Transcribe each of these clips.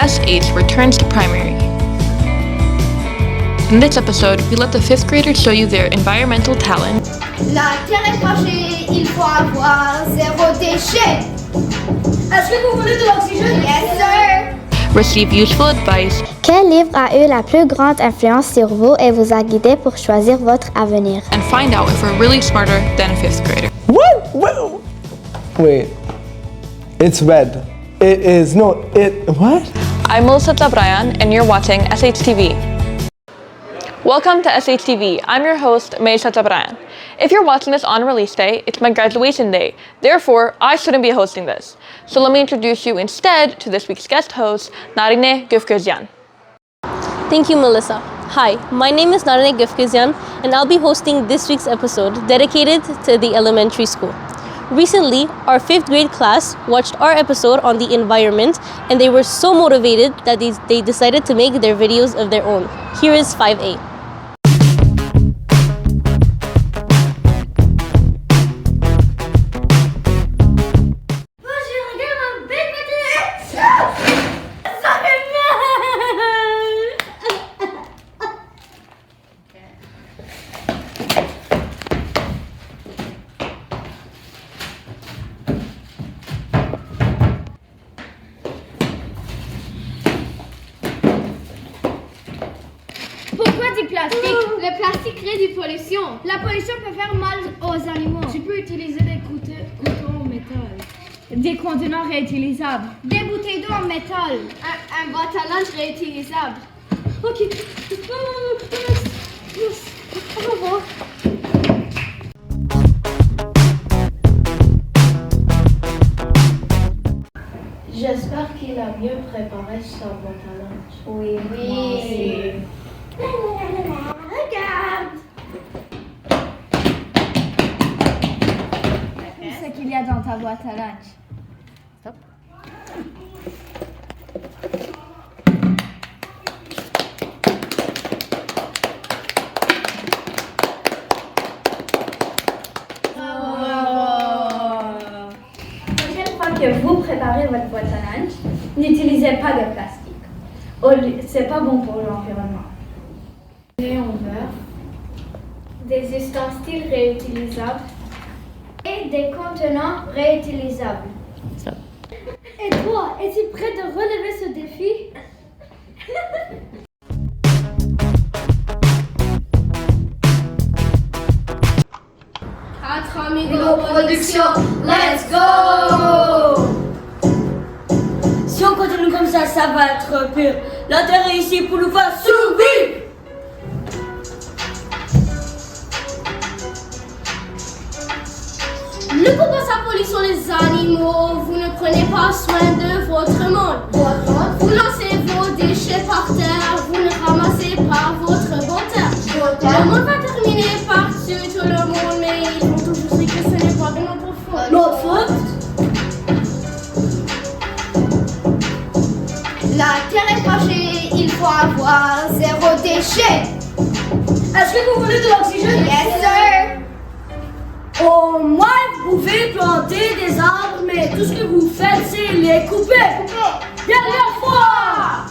SH returns to primary. In this episode, we let the 5th graders show you their environmental talent. La terre est fâchée, il faut avoir 0 déchet. Est-ce que vous voulez de l'oxygène? Yes, sir. Receive useful advice. Quel livre a eu la plus grande influence sur vous et vous a guidé pour choisir votre avenir? And find out if we're really smarter than a 5th grader. What? Wait. It's red. It is, no, what? I'm Melissa Tabrayan, and you're watching SHTV. Welcome to SHTV. I'm your host, Melissa Tabrayan. If you're watching this on release day, it's my graduation day. Therefore, I shouldn't be hosting this. So let me introduce you instead to this week's guest host, Narine Gufkirzian. Thank you, Melissa. Hi, my name is Narine Gufkirzian, and I'll be hosting this week's episode dedicated to the elementary school. Recently, our 5th grade class watched our episode on the environment, and they were so motivated that they decided to make their videos of their own. Here is 5A. Pourquoi du plastique? Le plastique crée des pollutions. La pollution peut faire mal aux animaux. Tu peux utiliser des couteaux en métal. Des contenants réutilisables. Des bouteilles d'eau en métal. Un boîte à linge réutilisable. Ok. Au revoir. J'espère qu'il a mieux préparé sa boîte à lunch. Oui. Regarde. Qu'est-ce qu'il y a dans ta boîte à lunch? Stop. La prochaine fois que vous préparez votre boîte à lunch, n'utilisez pas de plastique. C'est pas bon pour l'environnement. Des en verre, des ustensiles réutilisables et des contenants réutilisables. Stop. Et toi, es-tu prêt de relever ce défi? Quatre Amigos Production, let's go! Si on continue comme ça va être pire. La terre est ici pour nous faire survivre. Ne pourquoi ça pollue sur les animaux? Vous ne prenez pas soin de votre monde. Vous lancez vos déchets par terre, vous ne ramassez pas votre bon terre. Le monde va terminer par tuer tout le monde, mais ils vont toujours dire que ce n'est pas de notre faute. Notre faute? La terre est fâchée, il faut avoir 0 déchet. Est-ce que vous voulez de l'oxygène? Yes, sir. Au moins, vous pouvez planter des arbres, mais tout ce que vous faites, c'est les couper. Dernière fois!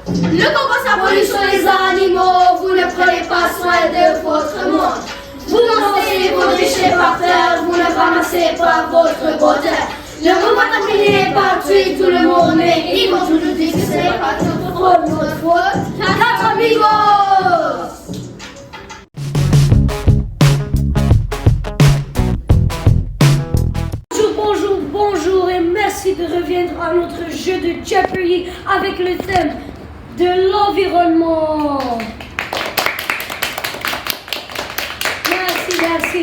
Le compost ça pollue sur les animaux, vous ne prenez pas soin de votre monde. Vous lancez vos déchets par terre, vous ne ramassez pas votre beau terre. Le monde va terminer par tuer tout le monde, mais ils vont toujours dire que ce n'est pas notre faute. Quatre amigos! Bonjour et merci de revenir à notre jeu de Jeopardy avec le thème de l'environnement.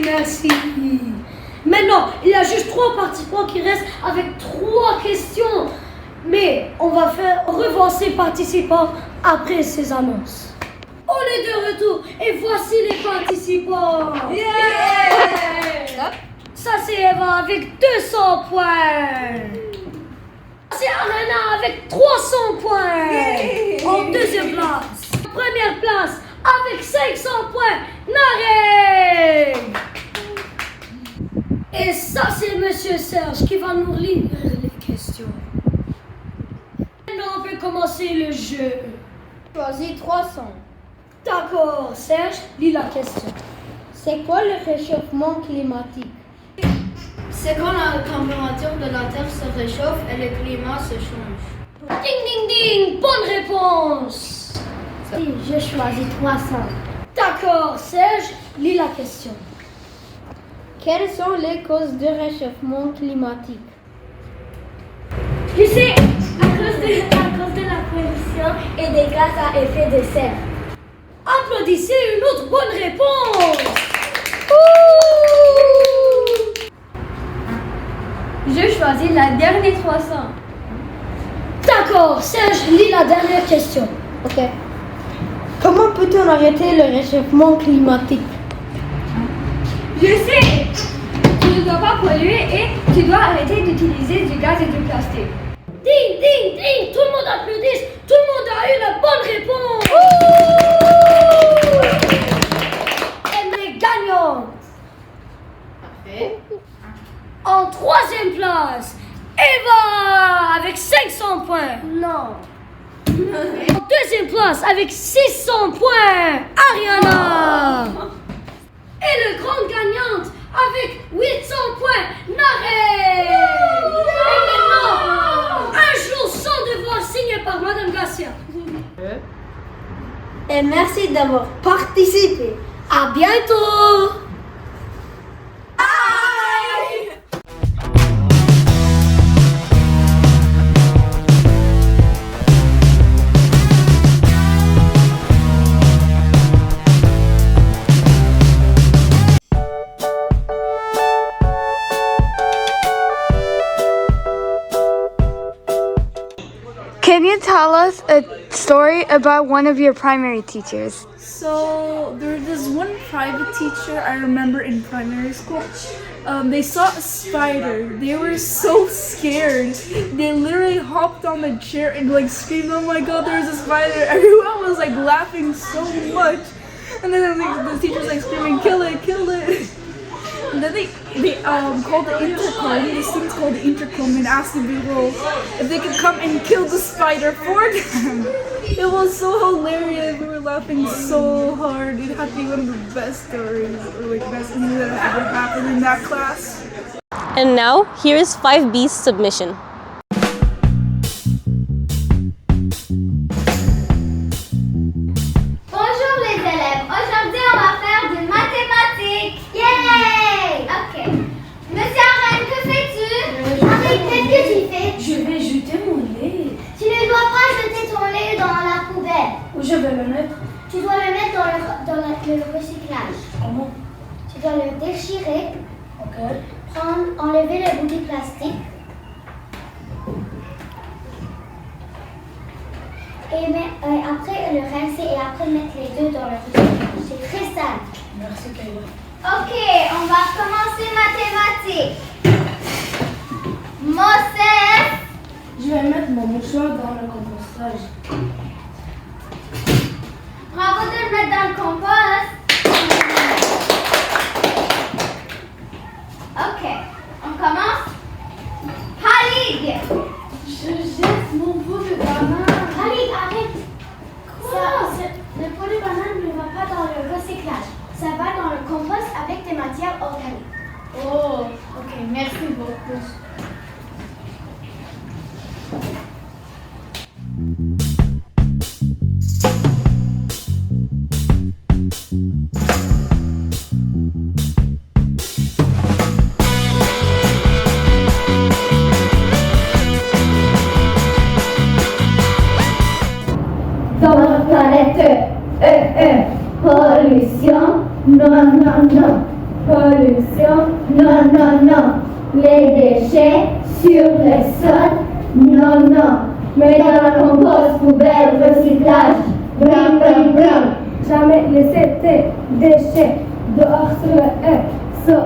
Merci. Maintenant, il y a juste 3 participants qui restent avec 3 questions. Mais on va revoir ces participants après ces annonces. On est de retour et voici les participants. Yeah! Ça c'est Eva avec 200 points. C'est Arena avec 300 points. En deuxième place. Première place avec 500 points. Narek. Et ça c'est Monsieur Serge qui va nous lire les questions. Maintenant on peut de commencer le jeu. Choisis 300. D'accord, Serge, lis la question. C'est quoi le réchauffement climatique? C'est quand la température de la Terre se réchauffe et le climat se change. Ding ding ding, bonne réponse. Si, je choisis 300. D'accord, Serge, lis la question. Quelles sont les causes du réchauffement climatique? Je sais, à cause de la pollution et des gaz à effet de serre. Applaudissez une autre bonne réponse. Je choisis la dernière 300. D'accord, Serge, lis la dernière question. Ok. Comment peut-on arrêter le réchauffement climatique? Je sais, tu ne dois pas polluer et tu dois arrêter d'utiliser du gaz et du plastique. Ding ding ding, tout le monde applaudisse. Tout le monde a eu la bonne réponse. Elle est gagnante. Parfait. En troisième place, Eva avec 500 points. Non. En deuxième place avec 600 points, Ariana. Et le grande gagnante avec 800 points, Narek. Et maintenant, un jour sans devoir signé par Madame Garcia. Et merci d'avoir participé. À bientôt. Can you tell us a story about one of your primary teachers? So there was this one private teacher I remember in primary school. They saw a spider. They were so scared. They literally hopped on the chair and like screamed, "Oh my God, there's a spider!" Everyone was like laughing so much. And then the teacher's like screaming, "Kill it, kill it!" And then they called the intercom. The students called the intercom and asked the people if they could come and kill the spider for them. It was so hilarious. We were laughing so hard. It had to be one of the best stories or like best things that ever happened in that class. And now, here is 5B's submission. Bonjour les élèves, aujourd'hui on va faire du mathématique. Yay! Ok. Monsieur Arène, que fais-tu? Henri, qu'est-ce que tu fais? Je vais jeter mon lait. Tu ne dois pas jeter ton lait dans la poubelle. Où je vais le mettre? Tu dois le mettre dans le recyclage. Comment? Tu dois le déchirer, Ok. enlever le bout du plastique. Et après le rincer et après mettre les deux dans le recyclage. C'est très simple. Merci, Kayla. Ok, on va commencer mathématiques. Moses. Je vais mettre mon mouchoir dans le compostage. Bravo de le mettre dans le compost. Ok, on commence. Khalid. Je jette mon pot de banane. Khalid, arrête. Le pot de banane ne va pas dans le recyclage. Ça va dans le compost avec des matières organiques. Oh, ok, merci beaucoup. Dans notre planète, pollution, non. Pollution, non. Les déchets sur le sol, non. Mais dans la compost, poubelle, recyclage, brum. Jamais laisser tes déchets dehors sur le sol.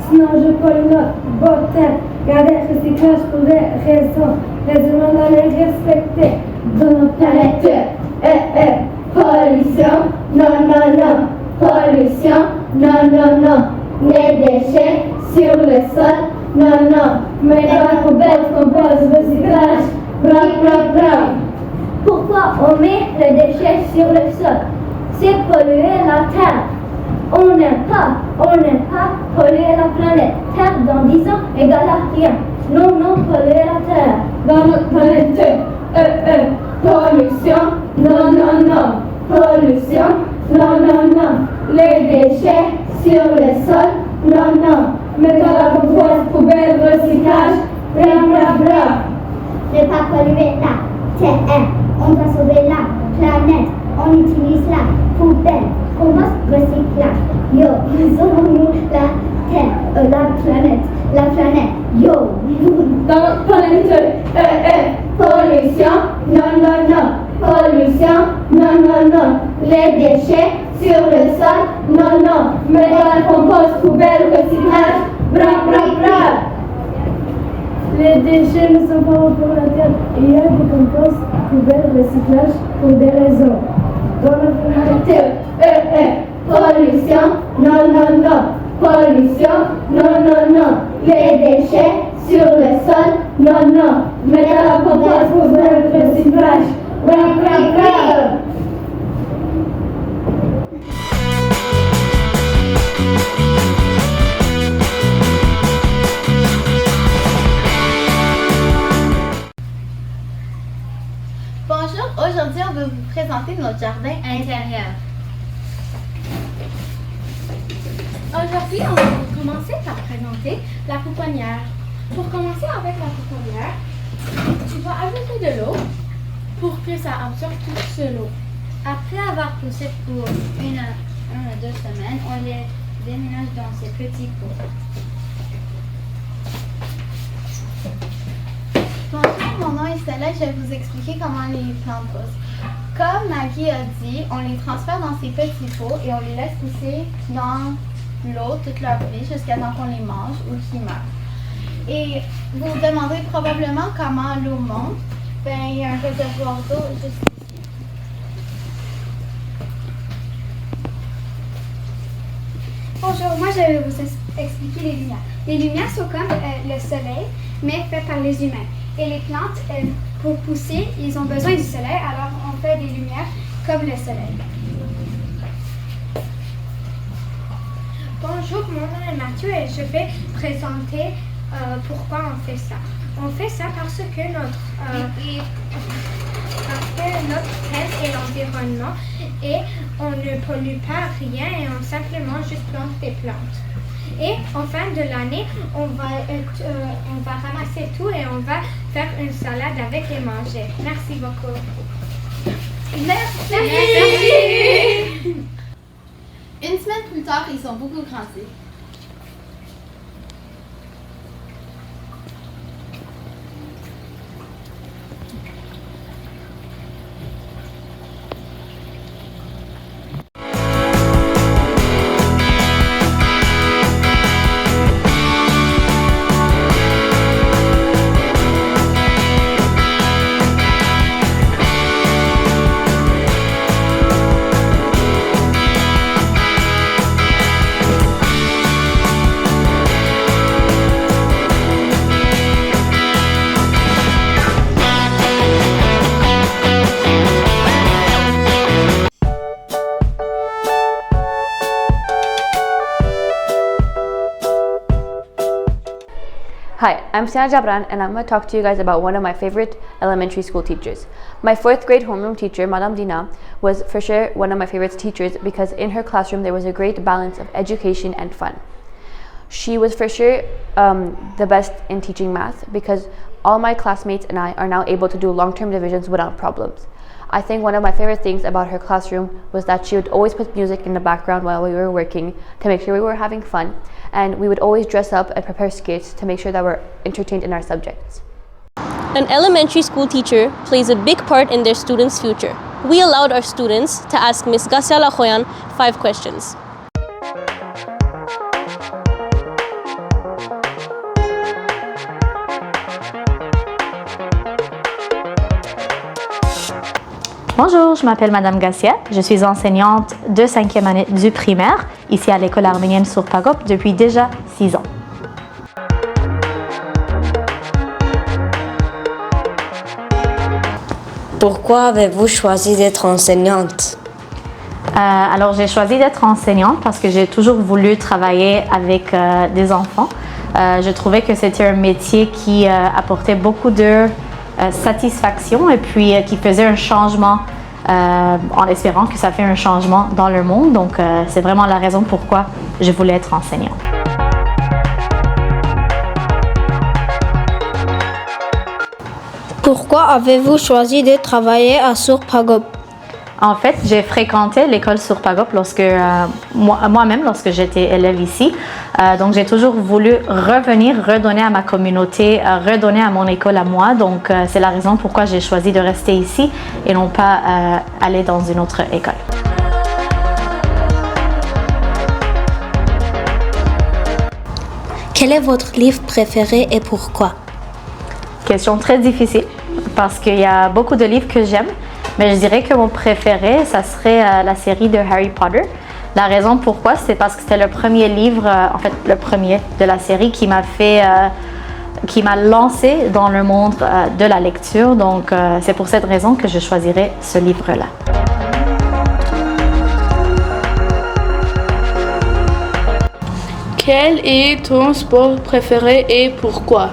Sinon je pollue notre beauté. Gardez le recyclage pour des raisons. Les humains doivent les respecter. Dans notre planète, pollution, non. Pollution, non. Les déchets sur le sol, non. Mais dans la poubelle, compost, recyclage, brum. Pourquoi on met les déchets sur le sol? C'est polluer la terre. On n'aime pas polluer la planète. Terre dans 10 ans égale à rien. Non, polluer la terre. Dans notre planète, pollution, non. Pollution, non. Les déchets sur le sol, non. Mettons la compost, poubelle, recyclage, bla. Ne pas polluer la terre. On doit sauver la planète. On utilise la poubelle. Compost, recyclage. Yo, sauvons-nous la terre, la planète. Yo. Dans notre planète, pollution, non. Pollution, non. Les déchets sur le sol, non. Mettons la compost, poubelle, recyclage, bra. Les déchets ne sont pas bons pour la terre. Il y a des composts, poubelles, recyclage pour des raisons. Dans notre planète, pollution, non. Pollution, non. Les déchets sur le sol, non. Mettons la compost, poubelle, recyclage, bra. Bonjour, aujourd'hui on va vous présenter notre jardin intérieur. Aujourd'hui, on va commencer par présenter la pouponnière. Pour commencer avec la pouponnière, tu vas ajouter de l'eau pour que ça absorbe toute cette eau. Après avoir poussé pour une à 2 semaines, on les déménage dans ces petits pots. Bonjour, mon nom est Stella, je vais vous expliquer comment les plantes poussent. Comme Maggie a dit, on les transfère dans ces petits pots et on les laisse pousser dans l'eau toute leur vie jusqu'à temps qu'on les mange ou qu'ils meurent. Et vous vous demandez probablement comment l'eau monte. Il y a un réservoir d'eau juste ici. Bonjour, moi je vais vous expliquer les lumières. Les lumières sont comme le soleil, mais faites par les humains. Et les plantes, pour pousser, ils ont besoin du soleil, alors on fait des lumières comme le soleil. Bonjour, mon nom est Mathieu et je vais présenter pourquoi on fait ça. On fait ça parce que notre thème est l'environnement et on ne pollue pas rien et on simplement juste plante des plantes. Et en fin de l'année, on va ramasser tout et on va faire une salade avec et manger. Merci beaucoup. Merci. Une semaine plus tard, ils sont beaucoup grandis. Hi, I'm Sienna Jabran and I'm going to talk to you guys about one of my favorite elementary school teachers. My 4th grade homeroom teacher, Madame Dina, was for sure one of my favorite teachers because in her classroom there was a great balance of education and fun. She was for sure the best in teaching math because all my classmates and I are now able to do long-term divisions without problems. I think one of my favorite things about her classroom was that she would always put music in the background while we were working to make sure we were having fun, and we would always dress up and prepare skits to make sure that we're entertained in our subjects. An elementary school teacher plays a big part in their students' future. We allowed our students to ask Ms. Gassia Lajoyan 5 questions. Bonjour, je m'appelle Madame Gassia. Je suis enseignante de 5e année du primaire, ici à l'école arménienne sur Pagop depuis déjà 6 ans. Pourquoi avez-vous choisi d'être enseignante? Alors, j'ai choisi d'être enseignante parce que j'ai toujours voulu travailler avec des enfants. Je trouvais que c'était un métier qui apportait beaucoup de satisfaction et puis qui faisait un changement en espérant que ça fait un changement dans le monde. Donc, c'est vraiment la raison pourquoi je voulais être enseignante. Pourquoi avez-vous choisi de travailler à Sourpagop? En fait, j'ai fréquenté l'école Sourpagop moi-même lorsque j'étais élève ici. Donc, j'ai toujours voulu revenir, redonner à ma communauté, redonner à mon école à moi. Donc, c'est la raison pourquoi j'ai choisi de rester ici et non pas aller dans une autre école. Quel est votre livre préféré et pourquoi? Question très difficile parce qu'il y a beaucoup de livres que j'aime. Mais je dirais que mon préféré, ça serait la série de Harry Potter. La raison pourquoi, c'est parce que c'était le premier livre, en fait le premier de la série qui m'a lancé dans le monde de la lecture. Donc c'est pour cette raison que je choisirais ce livre-là. Quel est ton sport préféré et pourquoi?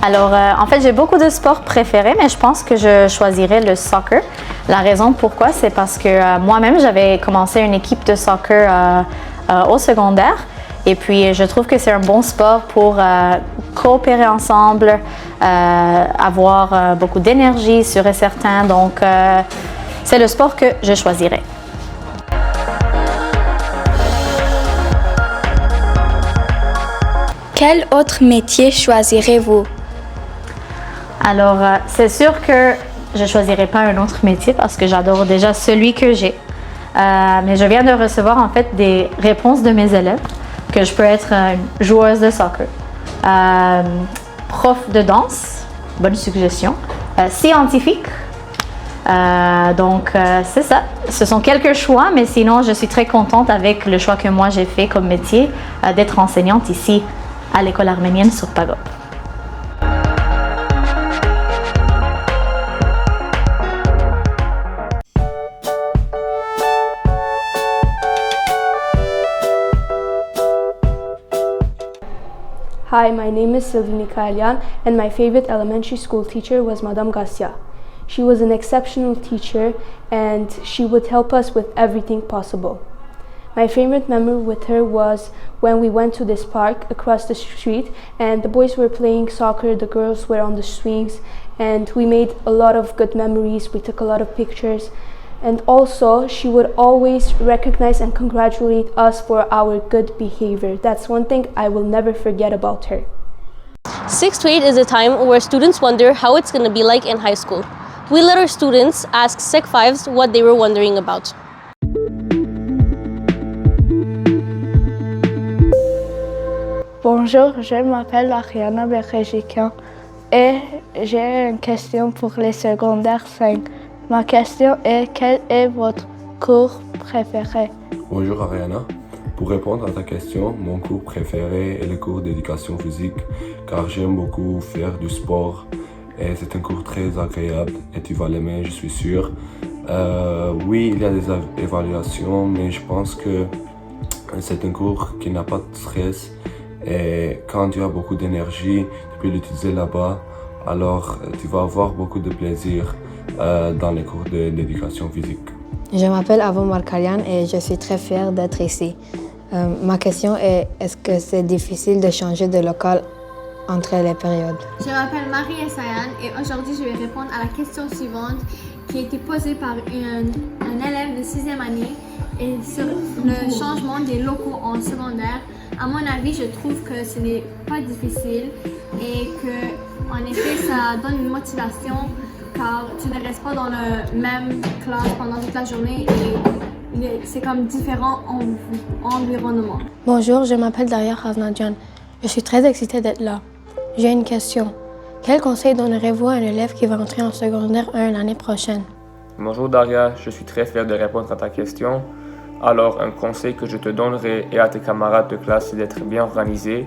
Alors, en fait, j'ai beaucoup de sports préférés, mais je pense que je choisirais le soccer. La raison pourquoi, c'est parce que moi-même, j'avais commencé une équipe de soccer au secondaire. Et puis, je trouve que c'est un bon sport pour coopérer ensemble, avoir beaucoup d'énergie, sûr et certain. Donc, c'est le sport que je choisirais. Quel autre métier choisirez-vous? Alors, c'est sûr que je ne choisirai pas un autre métier parce que j'adore déjà celui que j'ai. Mais je viens de recevoir en fait des réponses de mes élèves que je peux être joueuse de soccer, prof de danse, bonne suggestion, scientifique. Donc, c'est ça. Ce sont quelques choix, mais sinon, je suis très contente avec le choix que moi j'ai fait comme métier d'être enseignante ici à l'école arménienne Sourpagop. Hi, my name is Sylvie Mikaelian, and my favorite elementary school teacher was Madame Garcia. She was an exceptional teacher, and she would help us with everything possible. My favorite memory with her was when we went to this park across the street, and the boys were playing soccer, the girls were on the swings, and we made a lot of good memories. We took a lot of pictures. And also, she would always recognize and congratulate us for our good behavior. That's one thing I will never forget about her. 6th grade is a time where students wonder how it's going to be like in high school. We let our students ask Sec 5s what they were wondering about. Bonjour, je m'appelle Ariana Berejikian et j'ai une question pour les secondaires 5. Ma question est, quel est votre cours préféré? Bonjour Ariana. Pour répondre à ta question, mon cours préféré est le cours d'éducation physique car j'aime beaucoup faire du sport et c'est un cours très agréable et tu vas l'aimer, je suis sûr. Oui, il y a des évaluations, mais je pense que c'est un cours qui n'a pas de stress et quand tu as beaucoup d'énergie, tu peux l'utiliser là-bas, alors tu vas avoir beaucoup de plaisir dans les cours d'éducation physique. Je m'appelle Avo Markarian et je suis très fière d'être ici. Ma question est, est-ce que c'est difficile de changer de local entre les périodes? Je m'appelle Marie Essayan et aujourd'hui je vais répondre à la question suivante qui a été posée par un élève de 6e année et sur le changement des locaux en secondaire. À mon avis, je trouve que ce n'est pas difficile et que, en effet, ça donne une motivation car tu ne restes pas dans la même classe pendant toute la journée et c'est comme différents environnements. Bonjour, je m'appelle Daria Khaznadjan. Je suis très excitée d'être là. J'ai une question. Quel conseil donnerez-vous à un élève qui va entrer en secondaire 1 l'année prochaine? Bonjour Daria, je suis très fier de répondre à ta question. Alors, un conseil que je te donnerai et à tes camarades de classe, c'est d'être bien organisé.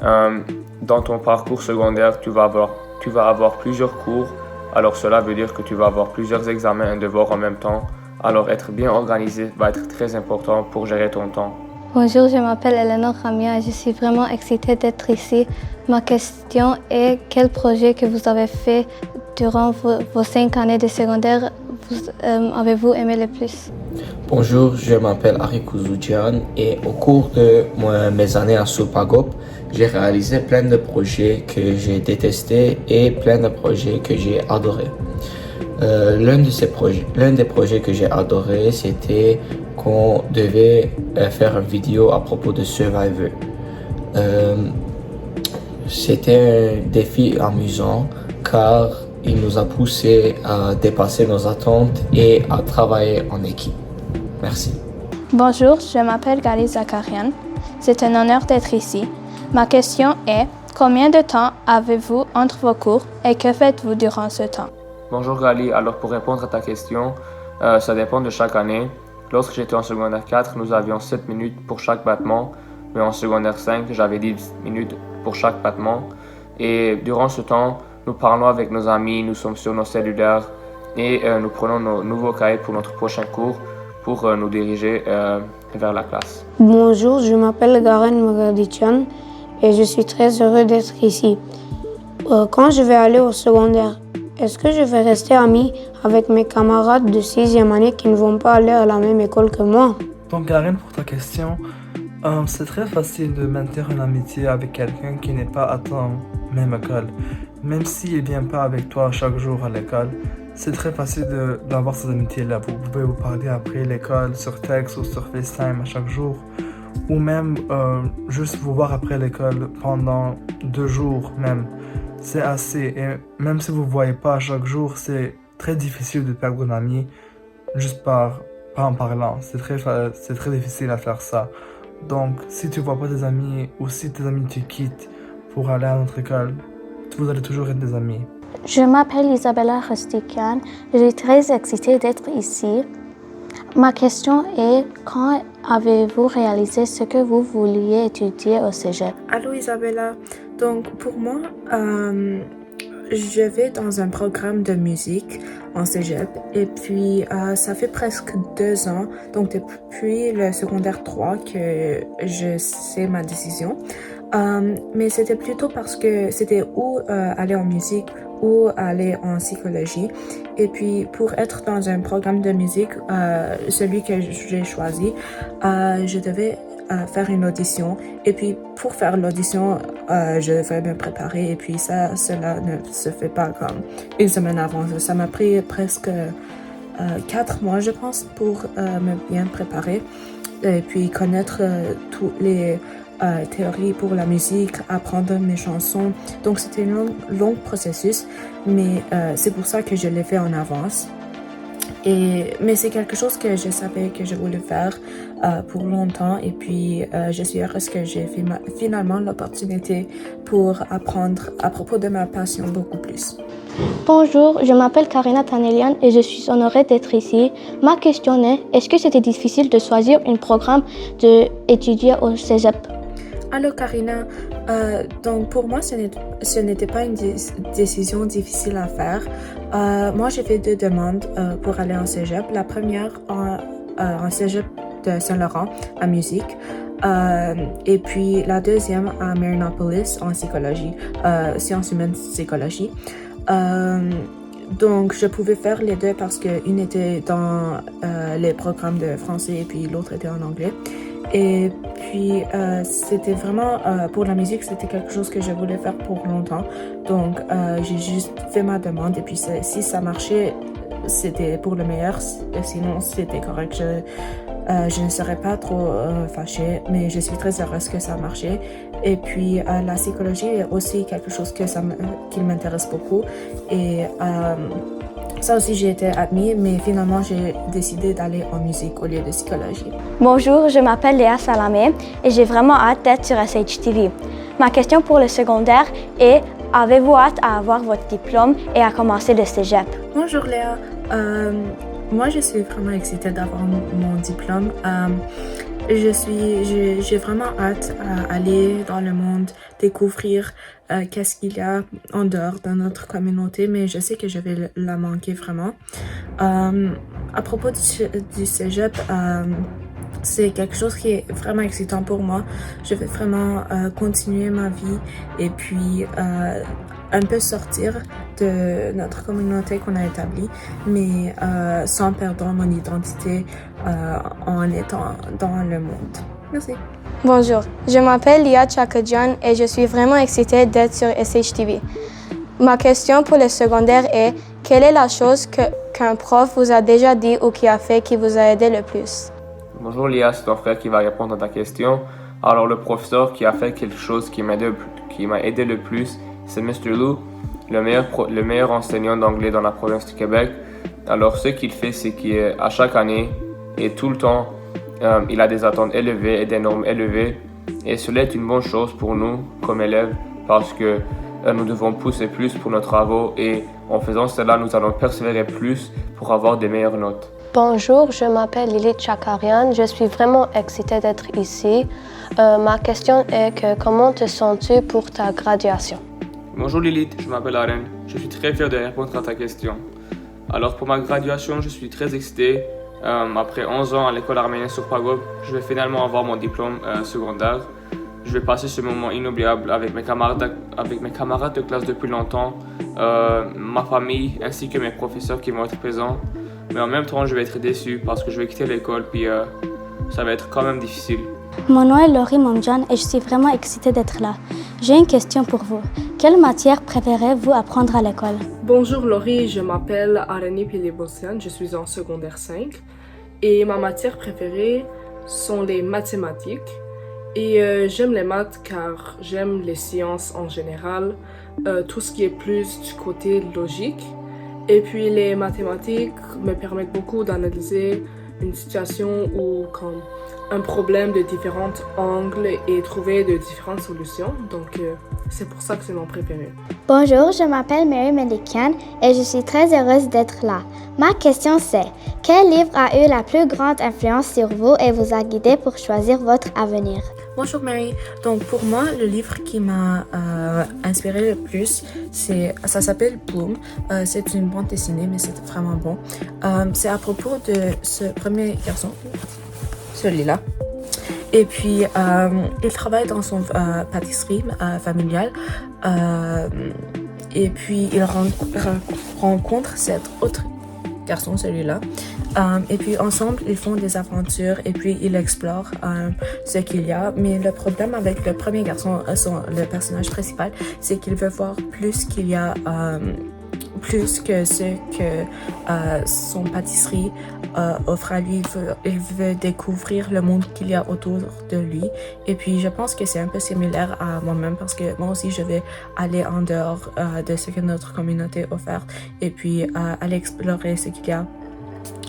Dans ton parcours secondaire, tu vas avoir plusieurs cours Alors cela veut dire que tu vas avoir plusieurs examens et devoirs en même temps. Alors être bien organisé va être très important pour gérer ton temps. Bonjour, je m'appelle Eleanor Ramia et je suis vraiment excitée d'être ici. Ma question est quel projet que vous avez fait durant vos 5 années de secondaire avez-vous aimé le plus? Bonjour, je m'appelle Ari Kouzoudian et au cours de mes années à Supagop, j'ai réalisé plein de projets que j'ai détestés et plein de projets que j'ai adorés. L'un des projets que j'ai adoré, c'était qu'on devait faire une vidéo à propos de Survivor. C'était un défi amusant car il nous a poussé à dépasser nos attentes et à travailler en équipe. Merci. Bonjour, je m'appelle Gali Zakarian. C'est un honneur d'être ici. Ma question est, combien de temps avez-vous entre vos cours et que faites-vous durant ce temps? Bonjour Gali, alors pour répondre à ta question, ça dépend de chaque année. Lorsque j'étais en secondaire 4, nous avions 7 minutes pour chaque battement, mais en secondaire 5, j'avais 10 minutes pour chaque battement. Et durant ce temps, nous parlons avec nos amis, nous sommes sur nos cellulaires et nous prenons nos nouveaux cahiers pour notre prochain cours pour nous diriger vers la classe. Bonjour, je m'appelle Garen Magadichan et je suis très heureux d'être ici. Quand je vais aller au secondaire, est-ce que je vais rester ami avec mes camarades de 6e année qui ne vont pas aller à la même école que moi? Donc Garen, pour ta question, c'est très facile de maintenir une amitié avec quelqu'un qui n'est pas à ton même école. Même s'il ne vient pas avec toi chaque jour à l'école, c'est très facile d'avoir ces amitiés-là. Vous pouvez vous parler après l'école sur texte ou sur FaceTime à chaque jour. Ou même juste vous voir après l'école pendant 2 jours même. C'est assez. Et même si vous ne voyez pas chaque jour, c'est très difficile de perdre un ami juste en parlant. C'est très difficile à faire ça. Donc, si tu ne vois pas tes amis ou si tes amis te quittent pour aller à notre école, vous allez toujours être des amis. Je m'appelle Isabella Rostikian. Je suis très excitée d'être ici. Ma question est, quand avez-vous réalisé ce que vous vouliez étudier au cégep? Allô Isabella. Donc pour moi, je vais dans un programme de musique en cégep et puis ça fait presque 2 ans, donc depuis le secondaire 3 que je sais ma décision. Mais c'était plutôt parce que c'était où aller en musique ou aller en psychologie. Et puis pour être dans un programme de musique, celui que j'ai choisi, je devais faire une audition. Et puis pour faire l'audition, je devais me préparer. Et puis cela ne se fait pas comme une semaine avant. Ça m'a pris presque 4 mois, je pense, pour me bien préparer. Et puis connaître tous les théorie pour la musique, apprendre mes chansons. Donc c'était un long processus, mais c'est pour ça que je l'ai fait en avance. Mais c'est quelque chose que je savais que je voulais faire pour longtemps et puis je suis heureuse que j'ai finalement l'opportunité pour apprendre à propos de ma passion beaucoup plus. Bonjour, je m'appelle Karina Tanelian et je suis honorée d'être ici. Ma question est, est-ce que c'était difficile de choisir un programme d'étudier au cégep? Alors Karina, donc pour moi ce n'était pas une décision difficile à faire. Moi j'ai fait 2 demandes pour aller en cégep. La première en cégep de Saint-Laurent en musique et puis la deuxième à Marinopolis en psychologie, sciences humaines psychologie. Donc je pouvais faire les 2 parce qu'une était dans les programmes de français et puis l'autre était en anglais. Et puis c'était vraiment pour la musique, c'était quelque chose que je voulais faire pour longtemps. Donc j'ai juste fait ma demande et puis si ça marchait, c'était pour le meilleur. Sinon c'était correct. Je ne serais pas trop fâchée, mais je suis très heureuse que ça a marché. Et puis la psychologie est aussi quelque chose qui m'intéresse beaucoup. Et ça aussi, j'ai été admise, mais finalement, j'ai décidé d'aller en musique au lieu de psychologie. Bonjour, je m'appelle Léa Salamé et j'ai vraiment hâte d'être sur SHTV. Ma question pour le secondaire est, avez-vous hâte à avoir votre diplôme et à commencer le cégep? Bonjour Léa. Moi, je suis vraiment excitée d'avoir mon diplôme. J'ai vraiment hâte à aller dans le monde, découvrir qu'est-ce qu'il y a en dehors de notre communauté, mais je sais que je vais la manquer vraiment. À propos du cégep, c'est quelque chose qui est vraiment excitant pour moi. Je vais vraiment continuer ma vie et puis un peu sortir de notre communauté qu'on a établie, mais sans perdre mon identité en étant dans le monde. Merci. Bonjour, je m'appelle Lia Chakadjian et je suis vraiment excitée d'être sur SHTV. Ma question pour le secondaire est, quelle est la chose qu'un prof vous a déjà dit ou qui a fait qui vous a aidé le plus? Bonjour Lia, c'est ton frère qui va répondre à ta question. Alors le professeur qui a fait quelque chose qui m'a aidé le plus, c'est Mr. Lou, le meilleur enseignant d'anglais dans la province du Québec. Alors ce qu'il fait, c'est qu'à chaque année et tout le temps, il a des attentes élevées et des normes élevées. Et cela est une bonne chose pour nous comme élèves parce que nous devons pousser plus pour nos travaux et en faisant cela, nous allons persévérer plus pour avoir des meilleures notes. Bonjour, je m'appelle Lilith Chakarian. Je suis vraiment excitée d'être ici. Ma question est comment te sens-tu pour ta graduation? Bonjour Lilith, je m'appelle Aren. Je suis très fier de répondre à ta question. Alors pour ma graduation, je suis très excité. Après 11 ans à l'école arménienne sur Pagop, je vais finalement avoir mon diplôme secondaire. Je vais passer ce moment inoubliable avec mes camarades de classe depuis longtemps, ma famille ainsi que mes professeurs qui vont être présents. Mais en même temps, je vais être déçu parce que je vais quitter l'école puis ça va être quand même difficile. Mon nom est Laurie Momjan et je suis vraiment excitée d'être là. J'ai une question pour vous. Quelle matière préférez-vous apprendre à l'école? Bonjour Laurie, je m'appelle Arani Pilibosian, je suis en secondaire 5 et ma matière préférée sont les mathématiques. Et j'aime les maths car j'aime les sciences en général, tout ce qui est plus du côté logique. Et puis les mathématiques me permettent beaucoup d'analyser une situation ou comme un problème de différents angles et trouver de différentes solutions. Donc c'est pour ça que c'est mon préféré. Bonjour, je m'appelle Mary Melikian et je suis très heureuse d'être là. Ma question c'est, quel livre a eu la plus grande influence sur vous et vous a guidé pour choisir votre avenir? Bonjour Mary. Donc pour moi, le livre qui m'a inspiré le plus, ça s'appelle Bloom. C'est une bande dessinée, mais c'est vraiment bon. C'est à propos de ce premier garçon, celui-là. Et puis, il travaille dans son pâtisserie familiale. Et puis, il rencontre cet autre garçon, celui-là. Et puis, ensemble, ils font des aventures et puis ils explorent ce qu'il y a. Mais le problème avec le premier garçon, le personnage principal, c'est qu'il veut voir plus qu'il y a... plus que ce que son pâtisserie offre à lui. Il veut découvrir le monde qu'il y a autour de lui. Et puis, je pense que c'est un peu similaire à moi-même parce que moi aussi, je vais aller en dehors de ce que notre communauté offre et puis aller explorer ce qu'il y a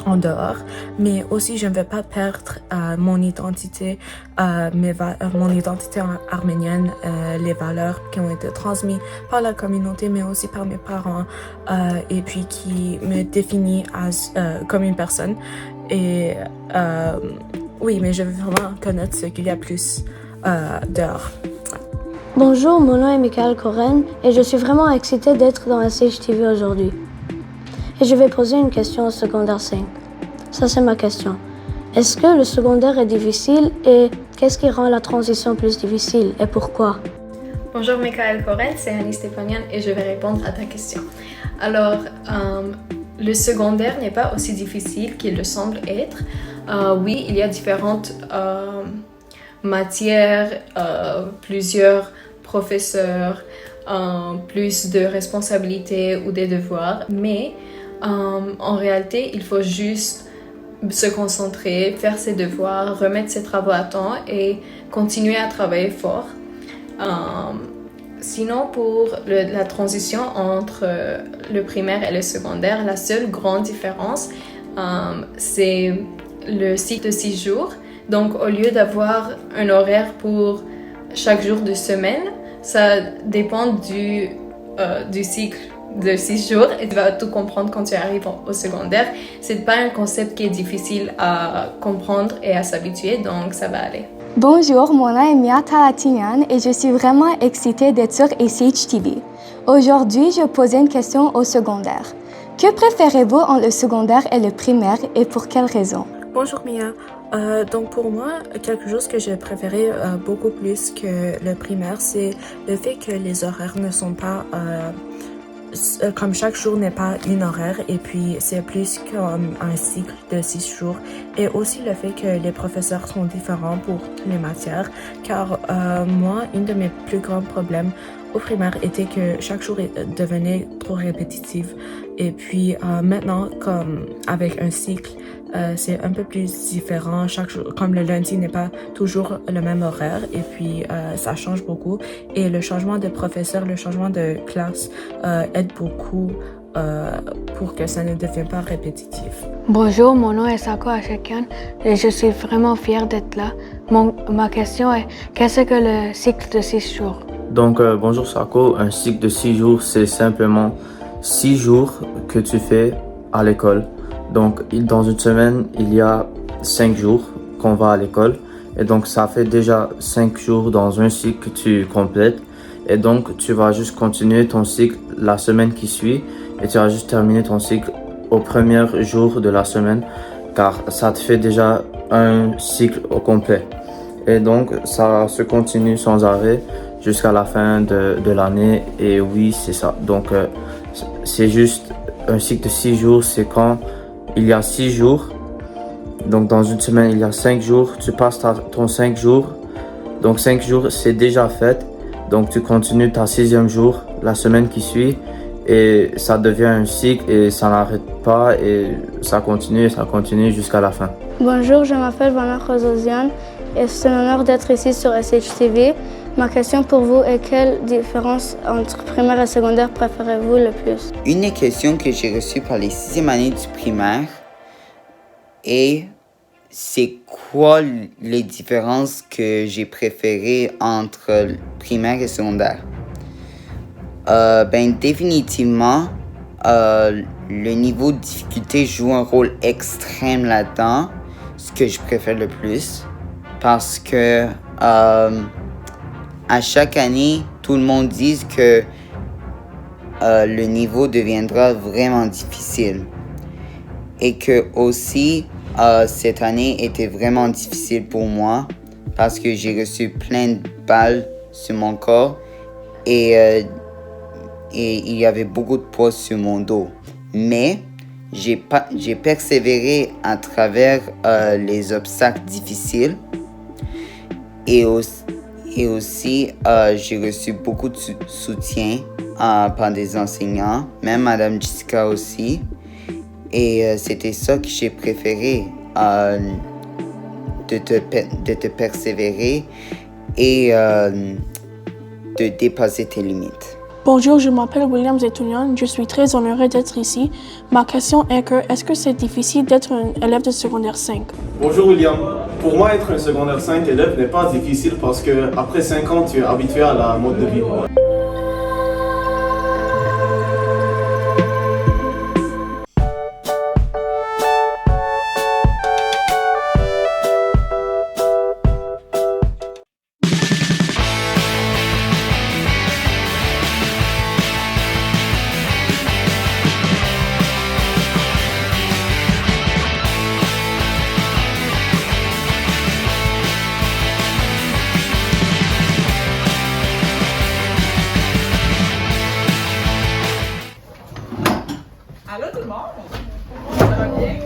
en dehors, mais aussi je ne veux pas perdre mon identité, mon identité arménienne, les valeurs qui ont été transmises par la communauté, mais aussi par mes parents, et puis qui me définit comme une personne. Et oui, mais je veux vraiment connaître ce qu'il y a plus dehors. Bonjour, mon nom est Michael Coren et je suis vraiment excitée d'être dans SHTV aujourd'hui. Et je vais poser une question au secondaire 5. Ça, c'est ma question. Est-ce que le secondaire est difficile et qu'est-ce qui rend la transition plus difficile et pourquoi? Bonjour, Michael Coren, c'est Annie Stépanian et je vais répondre à ta question. Alors, le secondaire n'est pas aussi difficile qu'il le semble être. Oui, il y a différentes matières, plusieurs professeurs, plus de responsabilités ou des devoirs, mais en réalité, il faut juste se concentrer, faire ses devoirs, remettre ses travaux à temps et continuer à travailler fort. Sinon, pour la transition entre le primaire et le secondaire, la seule grande différence, c'est le cycle de 6 jours. Donc, au lieu d'avoir un horaire pour chaque jour de semaine, ça dépend du cycle de 6 jours et tu vas tout comprendre quand tu arrives au secondaire. C'est pas un concept qui est difficile à comprendre et à s'habituer, donc ça va aller. Bonjour, mon nom est Mia Talatinian et je suis vraiment excitée d'être sur SHTV. Aujourd'hui, je posais une question au secondaire. Que préférez-vous entre le secondaire et le primaire et pour quelle raison? Bonjour Mia. Donc pour moi, quelque chose que j'ai préféré beaucoup plus que le primaire, c'est le fait que les horaires ne sont pas comme chaque jour n'est pas une horaire et puis c'est plus comme un cycle de 6 jours et aussi le fait que les professeurs sont différents pour les matières car moi, une de mes plus grands problèmes au primaire était que chaque jour devenait trop répétitif et puis maintenant comme avec un cycle c'est un peu plus différent chaque jour, comme le lundi n'est pas toujours le même horaire et puis ça change beaucoup et le changement de professeur, le changement de classe aide beaucoup pour que ça ne devienne pas répétitif. Bonjour, mon nom est Sako Achekian et je suis vraiment fière d'être là. Ma question est, qu'est-ce que le cycle de 6 jours? Donc, bonjour Sako, un cycle de 6 jours, c'est simplement 6 jours que tu fais à l'école. Donc, dans une semaine, il y a 5 jours qu'on va à l'école. Et donc, ça fait déjà 5 jours dans un cycle que tu complètes. Et donc, tu vas juste continuer ton cycle la semaine qui suit. Et tu vas juste terminer ton cycle au premier jour de la semaine. Car ça te fait déjà un cycle au complet. Et donc, ça se continue sans arrêt jusqu'à la fin de l'année. Et oui, c'est ça. Donc, c'est juste un cycle de 6 jours. C'est quand il y a 6 jours. Donc, dans une semaine, il y a 5 jours. Tu passes ton 5 jours. Donc, 5 jours, c'est déjà fait. Donc, tu continues ta 6e jour la semaine qui suit. Et ça devient un cycle et ça n'arrête pas. Et ça continue jusqu'à la fin. Bonjour, je m'appelle Vanna Khozosian et c'est un honneur d'être ici sur SHTV. Ma question pour vous est quelle différence entre primaire et secondaire préférez-vous le plus? Une des questions que j'ai reçues par les 6e années du primaire est c'est quoi les différences que j'ai préférées entre primaire et secondaire? Définitivement, le niveau de difficulté joue un rôle extrême là-dedans, ce que je préfère le plus, parce que à chaque année, tout le monde dit que le niveau deviendra vraiment difficile. Et que aussi, cette année était vraiment difficile pour moi parce que j'ai reçu plein de balles sur mon corps et il y avait beaucoup de poids sur mon dos. Mais j'ai persévéré à travers les obstacles difficiles et aussi j'ai reçu beaucoup de soutien par des enseignants, même Madame Jessica aussi. Et c'était ça que j'ai préféré, de te persévérer et de dépasser tes limites. Bonjour, je m'appelle William Zetounian, je suis très honoré d'être ici. Ma question est est-ce que c'est difficile d'être un élève de secondaire 5? Bonjour William, pour moi être un secondaire 5 élève n'est pas difficile parce que après 5 ans tu es habitué à la mode de vie. Allô tout le monde! Ça va bien?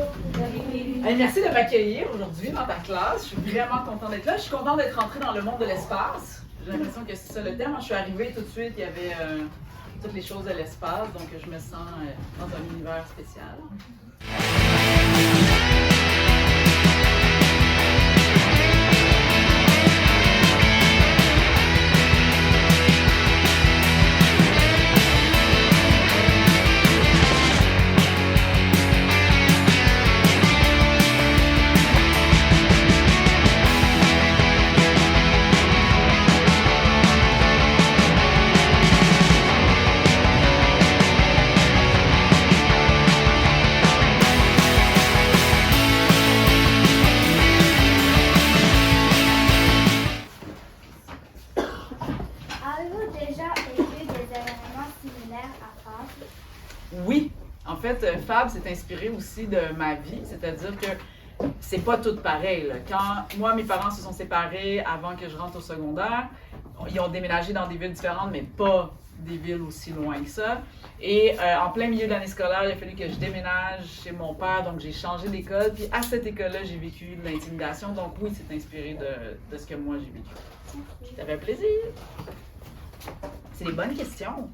Hey, merci de m'accueillir aujourd'hui dans ta classe. Je suis vraiment contente d'être là. Je suis contente d'être rentrée dans le monde de l'espace. J'ai l'impression que c'est ça le thème. Quand je suis arrivée tout de suite, il y avait toutes les choses de l'espace, donc je me sens dans un univers spécial. déjà vécu des événements similaires à Fab? Oui, en fait, Fab s'est inspiré aussi de ma vie, c'est-à-dire que c'est pas tout pareil. Là. Quand moi, mes parents se sont séparés avant que je rentre au secondaire, ils ont déménagé dans des villes différentes, mais pas des villes aussi loin que ça. Et en plein milieu de l'année scolaire, il a fallu que je déménage chez mon père, donc j'ai changé d'école. Puis à cette école-là, j'ai vécu de l'intimidation. Donc oui, c'est inspiré de ce que moi j'ai vécu. Ça fait plaisir. C'est des bonnes questions.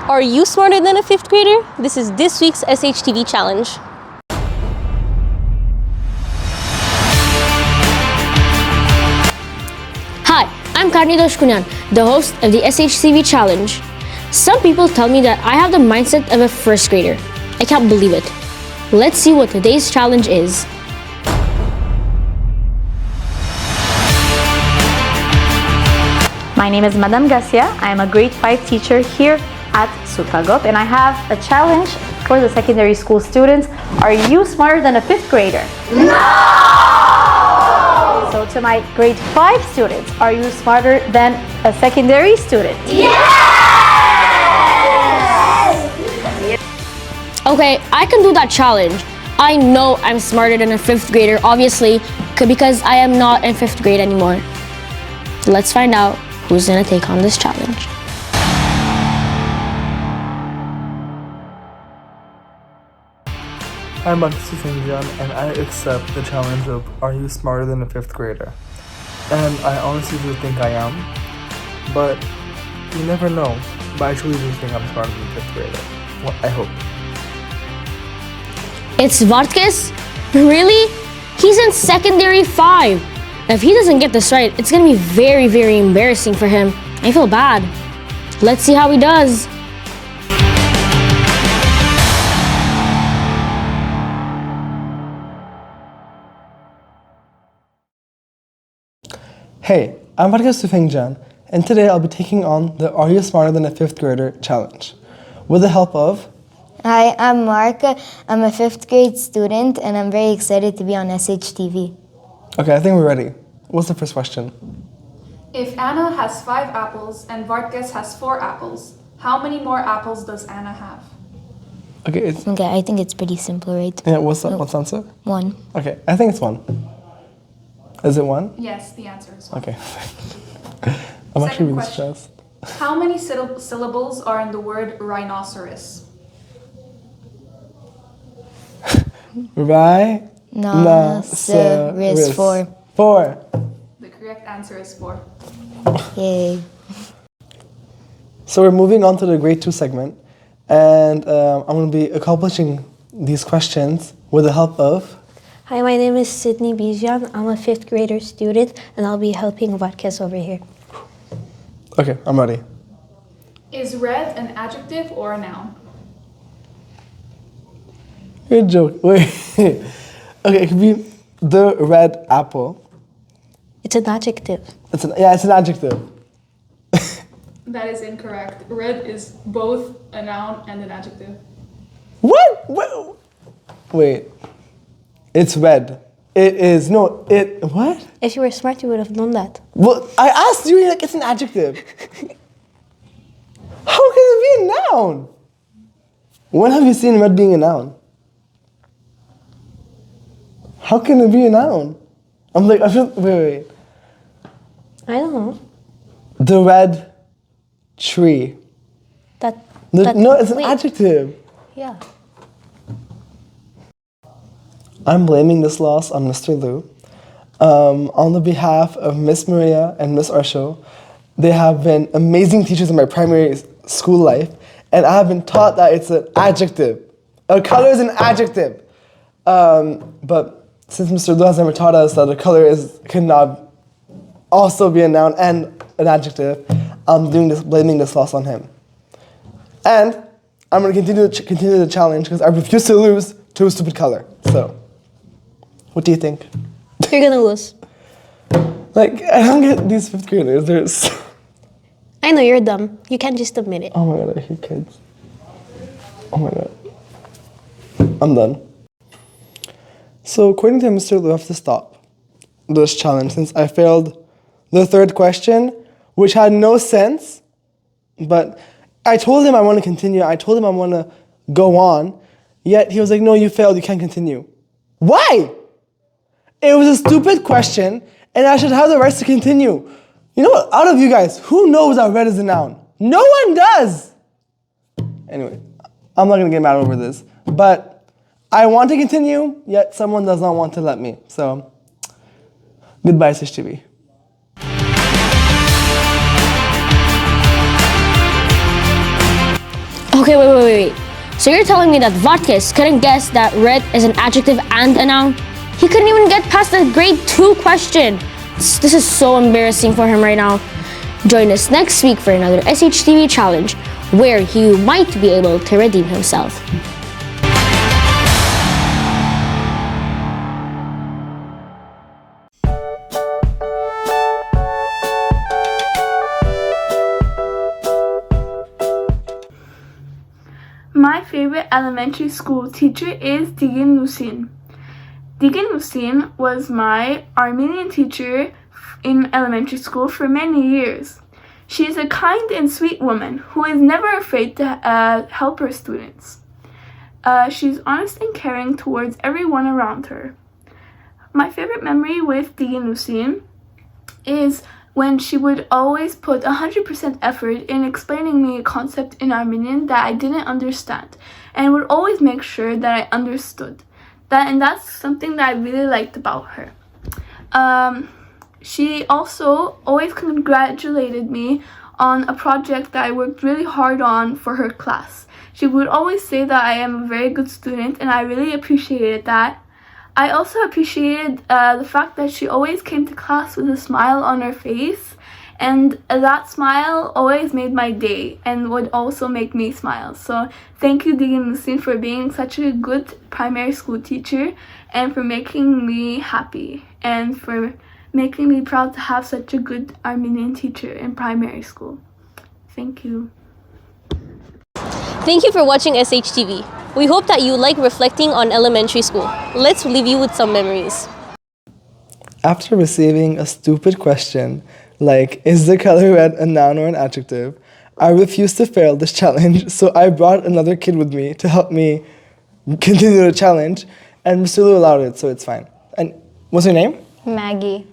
Are you smarter than a fifth grader? This is this week's SHTV challenge. Hi, I'm Karni Doshkunyan, the host of the SHTV challenge. Some people tell me that I have the mindset of a first grader. I can't believe it. Let's see what today's challenge is. My name is Madame Garcia. I am a grade 5 teacher here at Supagop, and I have a challenge for the secondary school students. Are you smarter than a fifth grader? No! So to my grade 5 students, are you smarter than a secondary student? Yes! Okay, I can do that challenge. I know I'm smarter than a fifth grader, obviously, because I am not in fifth grade anymore. Let's find out who's gonna take on this challenge. I'm Baksu Singjan, and I accept the challenge of Are You Smarter Than a Fifth Grader? And I honestly do think I am, but you never know. But I truly do think I'm smarter than a fifth grader. Well, I hope. It's Vartkes? Really? He's in secondary 5. If he doesn't get this right, it's gonna be very, very embarrassing for him. I feel bad. Let's see how he does. Hey, I'm Vargas Sufengjan, and today I'll be taking on the Are You Smarter Than a Fifth Grader challenge with the help of... Hi, I'm Mark. I'm a fifth grade student, and I'm very excited to be on SHTV. Okay, I think we're ready. What's the first question? If Anna has 5 apples and Vargas has 4 apples, how many more apples does Anna have? Okay, I think it's pretty simple, right? Yeah, what's the answer? 1. Okay, I think it's 1. Is it 1? Yes, the answer is 1. Okay. I'm actually really question. stressed. How many syllables are in the word rhinoceros? Rhinoceros. 4. 4. The correct answer is 4. Yay. So we're moving on to the grade 2 segment, and I'm going to be accomplishing these questions with the help of... Hi, my name is Sydney Bijan. I'm a 5th grader student, and I'll be helping Vargas over here. Okay, I'm ready. Is red an adjective or a noun? You're joking. Wait. Okay, it could be the red apple. It's an adjective. It's an adjective. That is incorrect. Red is both a noun and an adjective. What? Wait. It's red. It is, no, what? If you were smart, you would have known that. Well, I asked you, like, it's an adjective. How can it be a noun? When have you seen red being a noun? How can it be a noun? I'm like, wait. I don't know. The red tree. No, it's an adjective. Yeah. I'm blaming this loss on Mr. Liu. On the behalf of Miss Maria and Miss Arsho, they have been amazing teachers in my primary school life, and I have been taught that it's an adjective. A color is an adjective. But since Mr. Liu has never taught us that a color cannot also be a noun and an adjective, I'm blaming this loss on him. And I'm going to continue the challenge because I refuse to lose to a stupid color. So, what do you think? You're gonna lose. Like, I don't get these 5th graders. I know you're dumb. You can't just admit it. Oh my god, I hate kids. Oh my god. I'm done. So, according to Mr. Liu, I have to stop this challenge since I failed the 3rd question, which had no sense. But I told him I want to continue. I told him I want to go on. Yet he was like, no, you failed. You can't continue. Why? It was a stupid question, and I should have the rights to continue. You know what? Out of you guys, who knows that red is a noun? No one does! Anyway, I'm not going to get mad over this. But I want to continue, yet someone does not want to let me. So, goodbye, SHTV. Okay, wait. So you're telling me that Vodkis couldn't guess that red is an adjective and a noun? He couldn't even get past the grade 2 question. This is so embarrassing for him right now. Join us next week for another SHTV challenge where he might be able to redeem himself. My favorite elementary school teacher is Digin Musin. Digin Musin was my Armenian teacher in elementary school for many years. She is a kind and sweet woman who is never afraid to help her students. She's honest and caring towards everyone around her. My favorite memory with Digin Musin is when she would always put 100% effort in explaining me a concept in Armenian that I didn't understand, and would always make sure that I understood. And that's something that I really liked about her. She also always congratulated me on a project that I worked really hard on for her class. She would always say that I am a very good student, and I really appreciated that. I also appreciated the fact that she always came to class with a smile on her face, and that smile always made my day and would also make me smile. So thank you, Digin Musin, for being such a good primary school teacher and for making me happy and for making me proud to have such a good Armenian teacher in primary school. Thank you. Thank you for watching SHTV. We hope that you like reflecting on elementary school. Let's leave you with some memories. After receiving a stupid question, like, is the color red a noun or an adjective, I refused to fail this challenge, so I brought another kid with me to help me continue the challenge, and Mr. Liu allowed it, so it's fine. And what's your name? Maggie.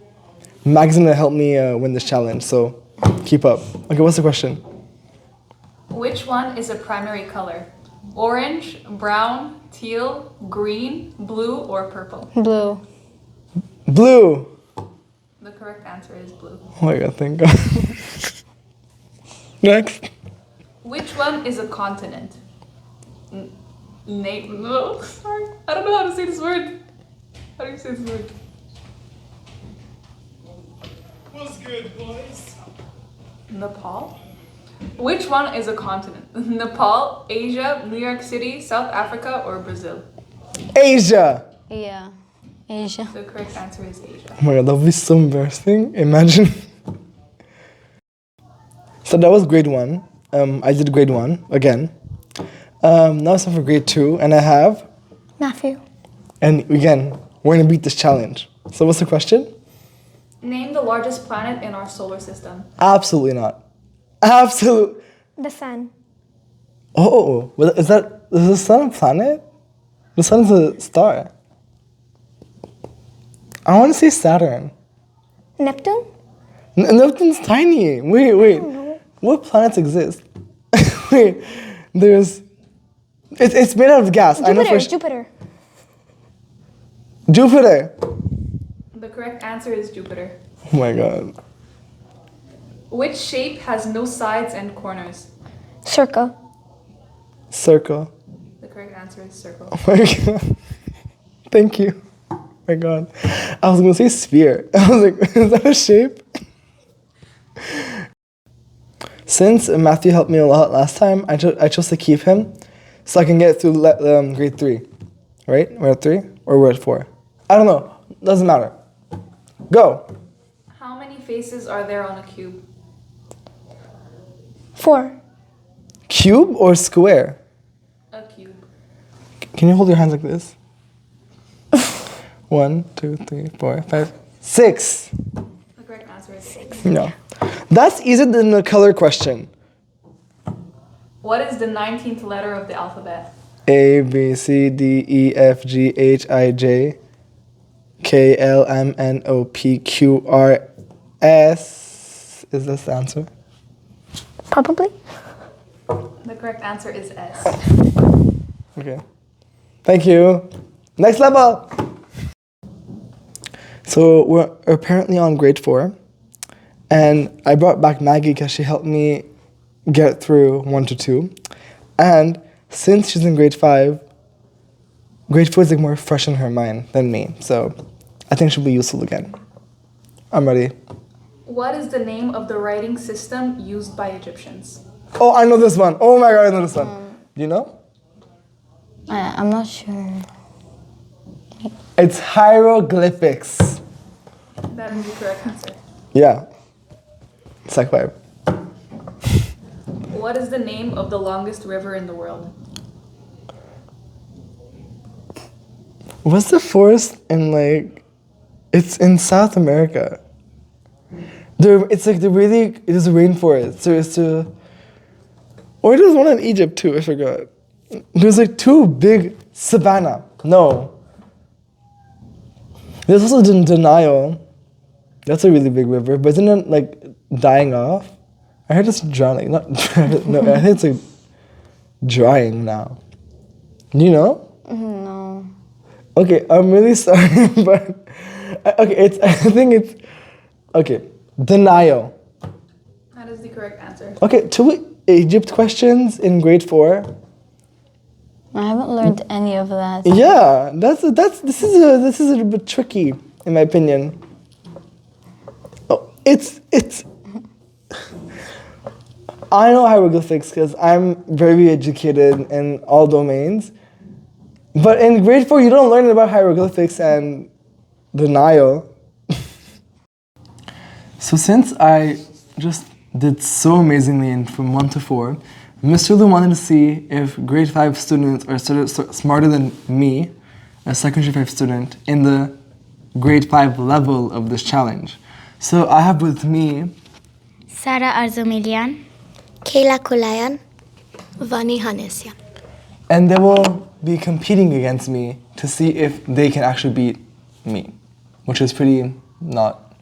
Maggie's gonna help me win this challenge, so keep up. Okay, what's the question? Which one is a primary color? Orange, brown, teal, green, blue, or purple? Blue. Blue. The correct answer is blue. Oh my god, thank God. Next. Which one is a continent? No, sorry. I don't know how to say this word. How do you say this word? What's good, boys? Nepal? Which one is a continent? Nepal, Asia, New York City, South Africa, or Brazil? Asia. Yeah, Asia. The correct answer is Asia. Oh my god, that would be so embarrassing. Imagine. So that was grade 1. I did grade 1 again. Now it's time for grade 2, and I have Matthew. And again, we're gonna beat this challenge. So what's the question? Name the largest planet in our solar system. Absolutely not. Absolute. The sun. Oh, is the sun a planet? The sun is a star. I want to say Saturn. Neptune? Neptune's tiny. Wait. What planets exist? Wait, there's... It's made out of gas. I know for Jupiter. Jupiter. The correct answer is Jupiter. Oh my god. Which shape has no sides and corners? Circle. Circle. The correct answer is circle. Oh my god. Thank you. Oh my god. I was gonna say sphere. I was like, is that a shape? Since Matthew helped me a lot last time, I chose to keep him so I can get through grade 3. Right? We're at 3 or we're at 4? I don't know. Doesn't matter. Go. How many faces are there on a cube? 4. Cube or square? A cube. Can you hold your hands like this? 1, 2, 3, 4, 5, 6. The correct answer is 6. No. That's easier than the color question. What is the 19th letter of the alphabet? A, B, C, D, E, F, G, H, I, J, K, L, M, N, O, P, Q, R, S. Is this the answer? Probably. The correct answer is S. Okay. Thank you. Next level. So we're apparently on grade 4. And I brought back Maggie because she helped me get through 1 to 2. And since she's in grade 5, grade 4 is like more fresh in her mind than me. So I think she'll be useful again. I'm ready. What is the name of the writing system used by Egyptians? Oh, I know this one. Oh my god, I know this one. Do you know? I'm not sure. It's hieroglyphics. That is the correct answer. Yeah. Sec 5. What is the name of the longest river in the world? What's the forest in like... It's in South America. It's like it is a rainforest. So it's to... Or there's one in Egypt too, I forgot. There's like 2 big savanna. No. There's also Denial. That's a really big river, but isn't it like dying off? I heard it's drowning. No, I think it's like drying now. Do you know? No. Okay, I'm really sorry, but okay, I think it's okay. Denial. That is the correct answer. Okay, 2 Egypt questions in grade 4. I haven't learned any of that. Yeah, this is a bit tricky in my opinion. Oh, it's. I know hieroglyphics because I'm very educated in all domains. But in grade 4, you don't learn about hieroglyphics and the Nile. So since I just did so amazingly from 1 to 4, Mr. Lu wanted to see if grade 5 students are smarter than me, a secondary 5 student, in the grade 5 level of this challenge. So I have with me Sara Arzumilian, Kayla Kulayan, Vani Hanesian. And they will be competing against me to see if they can actually beat me, which is pretty not...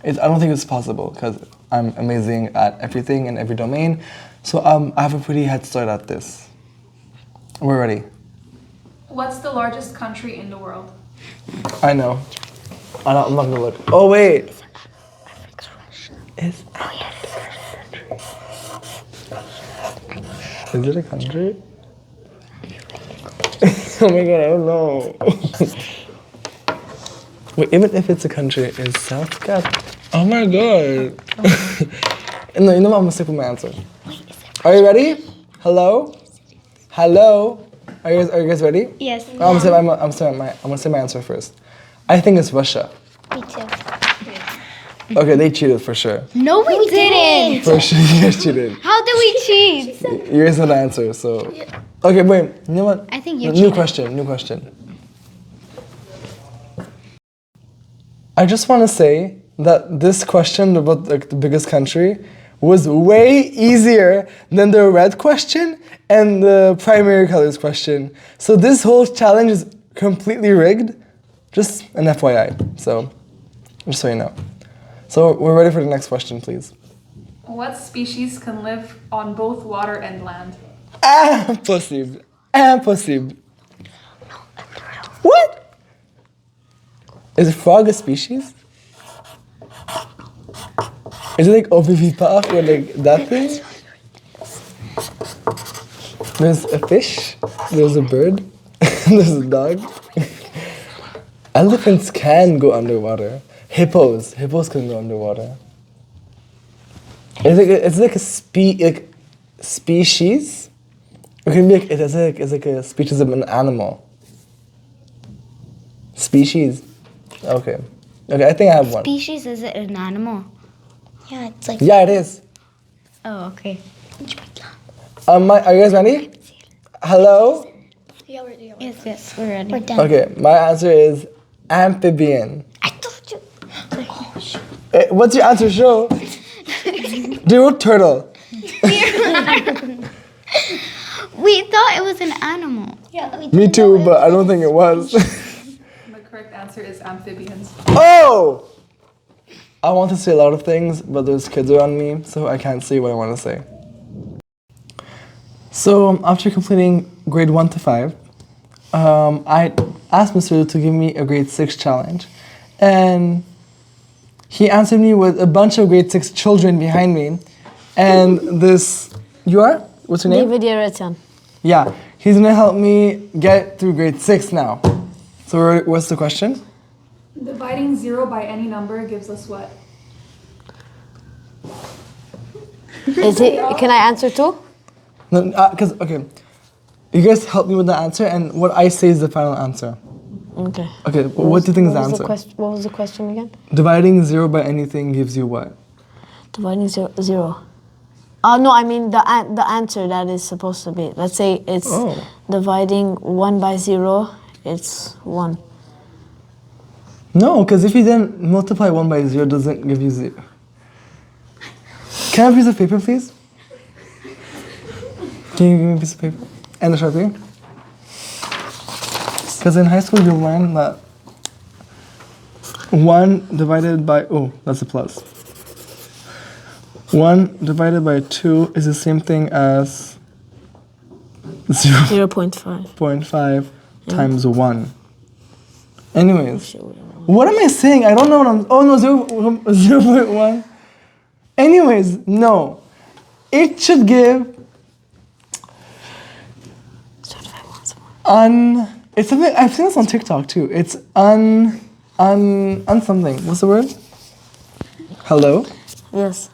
I don't think it's possible because I'm amazing at everything in every domain. So I have a pretty head start at this. We're ready. What's the largest country in the world? I know. I'm not gonna look. Oh wait. Is it a country? Oh my god, I don't know. Wait, even if it's a country, is South Cap? Oh my god. No, you know what? I'm gonna stick with my answer. Are you ready? Hello? Hello? Are you guys ready? Yes. I'm gonna say my answer first. I think it's Russia. Me too. Okay, they cheated for sure. No, we didn't. For sure, you guys cheated. How did we cheat? Yours is the answer, so. Okay, wait. You know what? I think you New cheated. New question. I just want to say that this question about like the biggest country was way easier than the red question and the primary colors question. So this whole challenge is completely rigged. Just an FYI, so just so you know. So we're ready for the next question, please. What species can live on both water and land? Impossible. Impossible. What? Is a frog a species? Is it like ovivipar or like that thing? There's a fish, there's a bird, there's a dog. Elephants can go underwater. Hippos can go underwater. It's like a species. It can be like it's like a species of an animal. Species. Okay, I think I have one. Species, is it an animal? Yeah, it's like... Yeah, it is. Oh, okay. Are you guys ready? Hello? Yeah, we're ready. Yes, we're ready. We're done. Okay, my answer is amphibian. I told you. What's your answer, show? They wrote turtle. We thought it was an animal. Yeah, Me too, but I don't think it was. The correct answer is amphibians. Oh! I want to say a lot of things, but there's kids around me, so I can't say what I want to say. So after completing grade 1 to 5, I asked Mr. to give me a grade 6 challenge. And he answered me with a bunch of grade 6 children behind me. And this, you are? What's your name? David Yeretian. Yeah, he's gonna help me get through grade 6 now. So what's the question? Dividing 0 by any number gives us what? Can I answer too? No, because, okay, you guys help me with the answer, and what I say is the final answer. Okay. Okay, what do you think is the answer? What was the question again? Dividing 0 by anything gives you what? Dividing zero. No, I mean the answer that is supposed to be. Let's say it's dividing 1 by 0, it's 1. No, because if you then multiply 1 by 0, it doesn't give you 0. Can I have a piece of paper, please? Can you give me a piece of paper? And a Sharpie? Because in high school, you'll learn that 1 divided by, that's a plus. 1 divided by 2 is the same thing as 0.5. 0.5 times 1. Anyways, what am I saying? I don't know what I'm... Oh, no, 0.1. Anyways, no. It should give... It's something... I've seen this on TikTok, too. It's something. What's the word? Hello? Yes.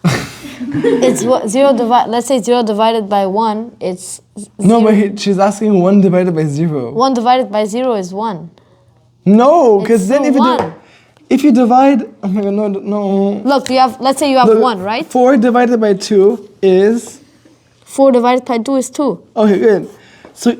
It's what 0 divided. Let's say 0 divided by 1. It's 0. No, but she's asking 1 divided by 0. 1 divided by 0 is 1. No, because then if you divide, oh my god, no. Look, let's say you have 1, right? 4 divided by 2 is 4 divided by 2 is 2. Okay, good. So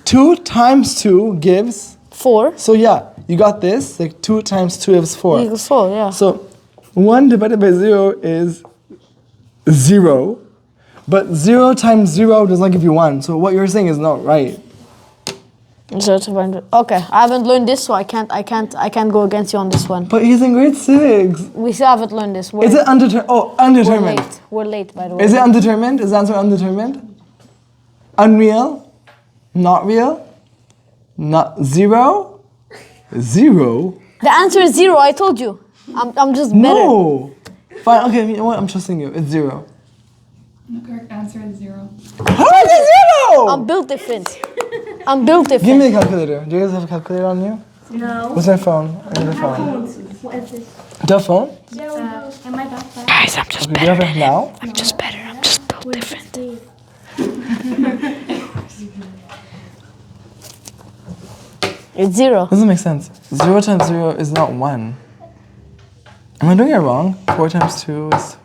2 times 2 gives 4. So yeah, you got this. Like 2 times 2 gives 4. Equals 4, yeah. So 1 divided by 0 is 0, but 0 times 0 does not give you 1. So what you're saying is not right. Okay, I haven't learned this, so I can't go against you on this one. But he's in grade 6. We still haven't learned this. Is it undetermined? We're late, by the way. Is it undetermined? Is the answer undetermined? Unreal? Not real? Not 0? 0? The answer is 0. I told you. I'm just better. No. Fine. Okay. You know what? I'm trusting you. It's 0. The correct answer is 0. How is it 0? I'm built different. I'm built different. Give me a calculator. Do you guys have a calculator on you? No. What's my phone? I need a phone. What is this? The phone? In my backpack. Guys, I'm just better. Do you have it now? I'm just better. I'm just built different. It's 0. Doesn't make sense. 0 times 0 is not 1. Am I doing it wrong? 4 times 2 is...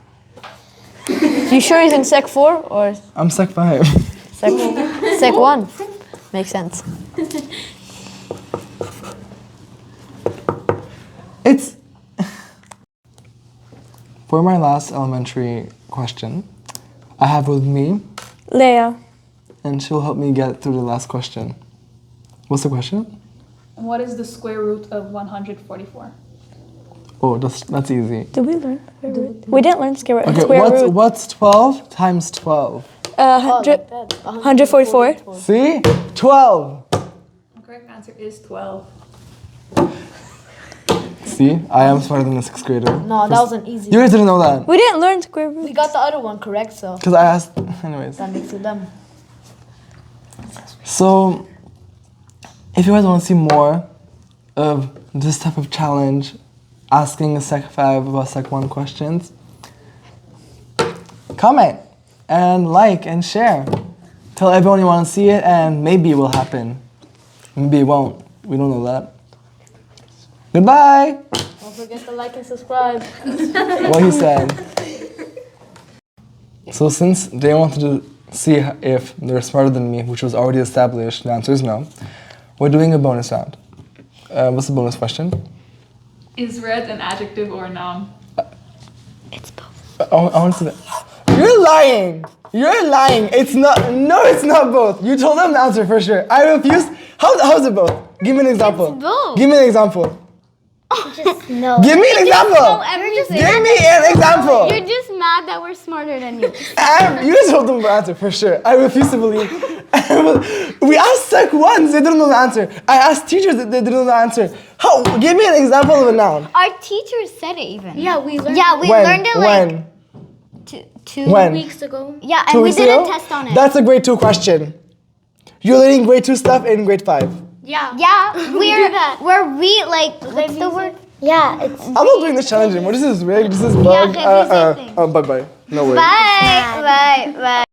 You sure he's in Sec 4 or? I'm Sec 5. Sec 1. Makes sense. It's... For my last elementary question, I have with me... Leia. And she'll help me get through the last question. What's the question? What is the square root of 144? Oh, that's easy. Did we learn? We didn't learn square Okay, root. what's 12 times 12? 144. See? 12. The correct answer is 12. See? I am smarter than a 6th grader. No, that wasn't easy. You guys didn't know that. We didn't learn square root. We got the other one correct, so. Because I asked, anyways. That makes it dumb. So, if you guys want to see more of this type of challenge, asking a Sec 5 about Sec 1 questions, comment and like and share. Tell everyone you want to see it, and maybe it will happen. Maybe it won't. We don't know that. Goodbye! Don't forget to like and subscribe. What he said. So since they wanted to see if they're smarter than me, which was already established, the answer is no, we're doing a bonus round. What's the bonus question? Is red an adjective or a noun? I want to see that. You're lying! You're lying! It's not, no, it's not both. You told them the answer for sure. I refuse. How's it both? Give me an example. It's both. Give me an example. Just no. Give me an example. Give me an example. You're just mad that we're smarter than you. You just told them the answer for sure. I refuse to believe. We asked Sec 1s, they didn't know the answer. I asked teachers, they didn't know the answer. How? Give me an example of a noun. Our teachers said it even. Yeah, we learned. Yeah, we learned it like two When? weeks ago. Yeah, 2 and we weeks did ago? a test on it. That's a grade 2 question. You're learning grade 2 stuff in grade 5. Yeah, we're what's the word? Yeah, it's. I'm not doing this challenge anymore. This is rigged. This is bugged. okay, please say things. Bye-bye. No way. Bye.